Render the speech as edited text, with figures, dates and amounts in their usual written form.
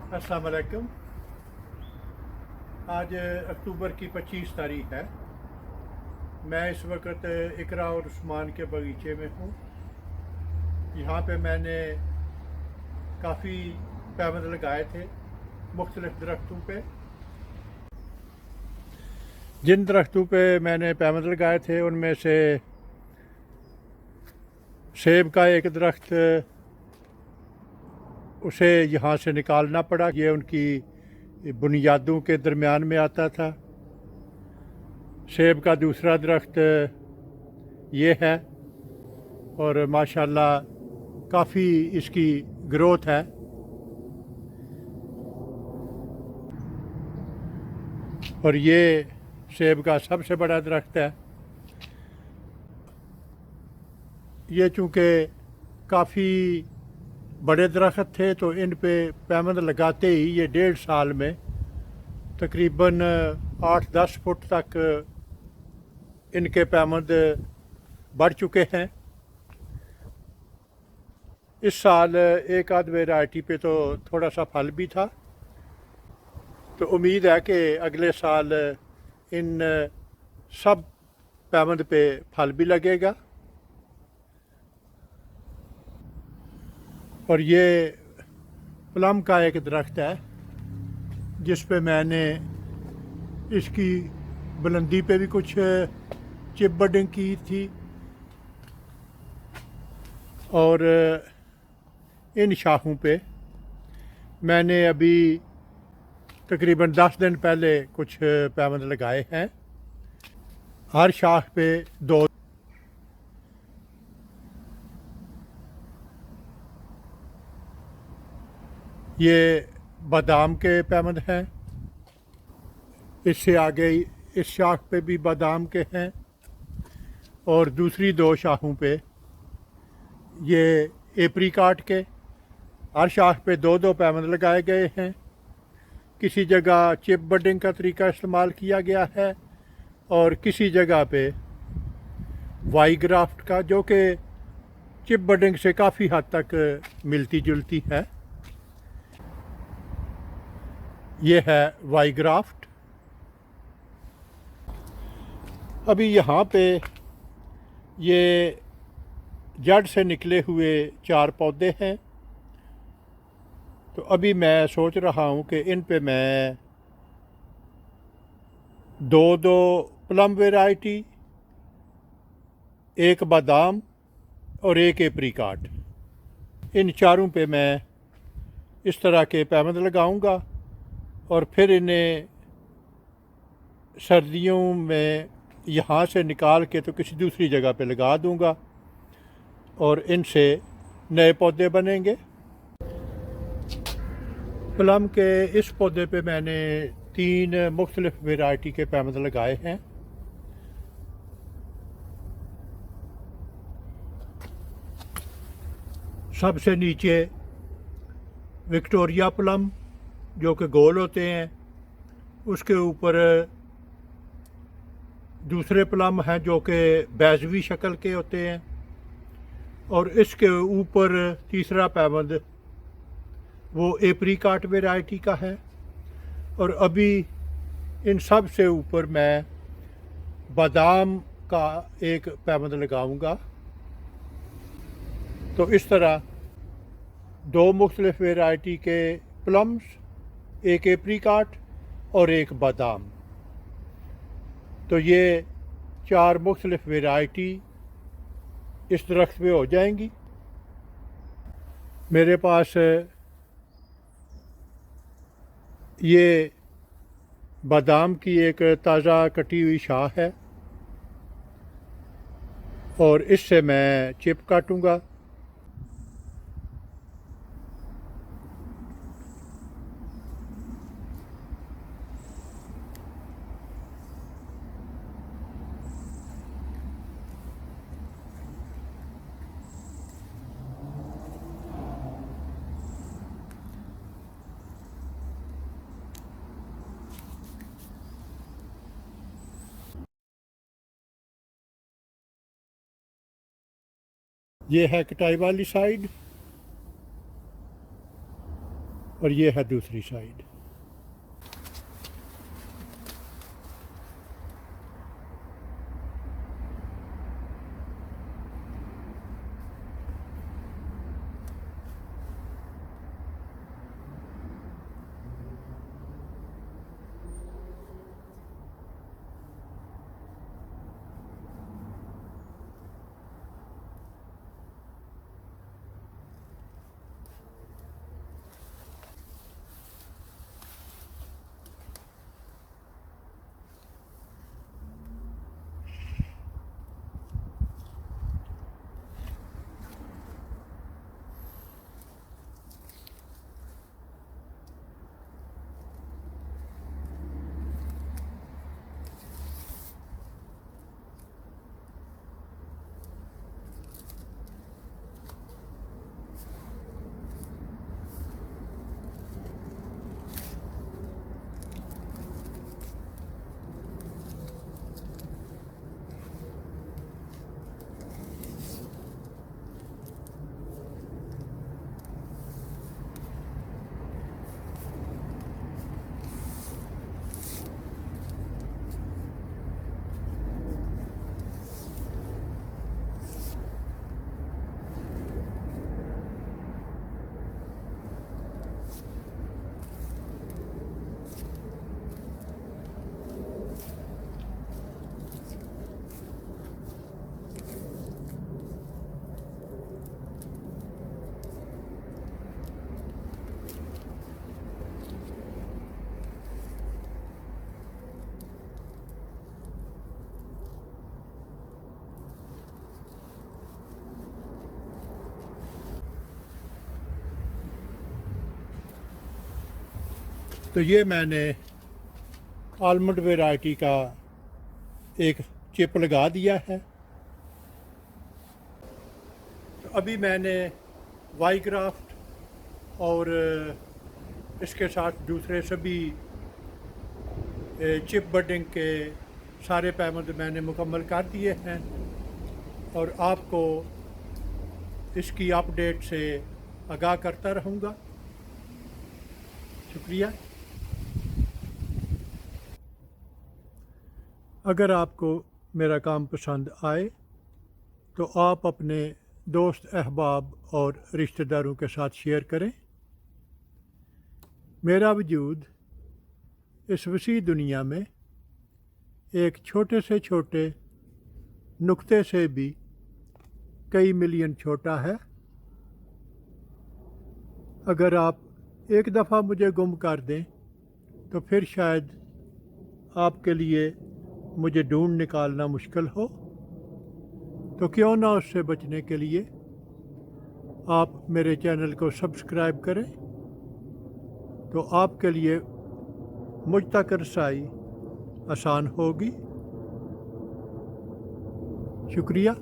अस्सलाम वालेकुम। आज अक्टूबर की 25 तारीख है। मैं इस वक्त इकरा और उस्मान के बगीचे में हूँ। यहाँ पे मैंने काफ़ी पैबंद लगाए थे मुख्तलिफ़ दरख्तों पे। जिन दरख्तों पे मैंने पैबंद लगाए थे उनमें से सेब का एक दरख्त, उसे यहाँ से निकालना पड़ा। ये उनकी बुनियादों के दरमियान में आता था। सेब का दूसरा दरख्त ये है और माशाल्लाह काफ़ी इसकी ग्रोथ है। और ये सेब का सबसे बड़ा दरख्त है। ये चूँकि काफ़ी बड़े दरख्त थे तो इन पे पैबंद लगाते ही ये 1.5 साल में तकरीबन 8-10 फुट तक इनके पैबंद बढ़ चुके हैं। इस साल एक आध वैरायटी पे तो थोड़ा सा फल भी था, तो उम्मीद है कि अगले साल इन सब पैबंद पे फल भी लगेगा। और ये प्लम का एक दरख्त है जिस पे मैंने इसकी बुलंदी पे भी कुछ चिप बडिंग की थी और इन शाखों पे मैंने अभी तकरीबन 10 दिन पहले कुछ पैबंद लगाए हैं। हर शाख पे 2। ये बादाम के पैबंद हैं। इससे आगे इस शाख पे भी बादाम के हैं और दूसरी 2 शाखों पे ये एप्रिकॉट के। हर शाख पे 2-2 पैबंद लगाए गए हैं। किसी जगह चिप बडिंग का तरीका इस्तेमाल किया गया है और किसी जगह पे वाई ग्राफ्ट का, जो कि चिप बडिंग से काफ़ी हद तक मिलती जुलती है। ये है वाई ग्राफ्ट। अभी यहाँ पे ये जड़ से निकले हुए 4 पौधे हैं, तो अभी मैं सोच रहा हूँ कि इन पे मैं 2-2 प्लम वैरायटी, एक बादाम और एक एप्रिकॉट, इन चारों पे मैं इस तरह के पैबंद लगाऊंगा और फिर इन्हें सर्दियों में यहाँ से निकाल के तो किसी दूसरी जगह पे लगा दूंगा और इनसे नए पौधे बनेंगे। प्लम के इस पौधे पे मैंने 3 मुख्तलिफ वैरायटी के पैबंद लगाए हैं। सबसे नीचे विक्टोरिया प्लम जो कि गोल होते हैं, उसके ऊपर दूसरे प्लम हैं जो कि बैजवी शक्ल के होते हैं और इसके ऊपर तीसरा पैबंद वो एप्रिकॉट वैरायटी का है। और अभी इन सब से ऊपर मैं बादाम का एक पैबंद लगाऊंगा। तो इस तरह 2 मुख्तलिफ वैरायटी के प्लम्स, एक एप्रिकॉट और एक बादाम, तो ये 4 मुख्तलिफ वैरायटी इस दरख्त पे हो जाएंगी। मेरे पास ये बादाम की एक ताज़ा कटी हुई शाख है और इससे मैं चिप काटूंगा। ये है कटाई वाली साइड। और ये है दूसरी साइड। तो ये मैंने आलमंड वैरायटी का एक चिप लगा दिया है। तो अभी मैंने वाईक्राफ्ट और इसके साथ दूसरे सभी चिप बडिंग के सारे पैमाने मैंने मुकम्मल कर दिए हैं और आपको इसकी अपडेट से आगाह करता रहूँगा। शुक्रिया। अगर आपको मेरा काम पसंद आए तो आप अपने दोस्त अहबाब और रिश्तेदारों के साथ शेयर करें। मेरा वजूद इस वसी दुनिया में एक छोटे से छोटे नुक्ते से भी कई मिलियन छोटा है। अगर आप एक दफ़ा मुझे गुम कर दें तो फिर शायद आपके लिए मुझे ढूंढ निकालना मुश्किल हो। तो क्यों ना उससे बचने के लिए आप मेरे चैनल को सब्सक्राइब करें, तो आपके लिए मुझ तक रसाई आसान होगी। शुक्रिया।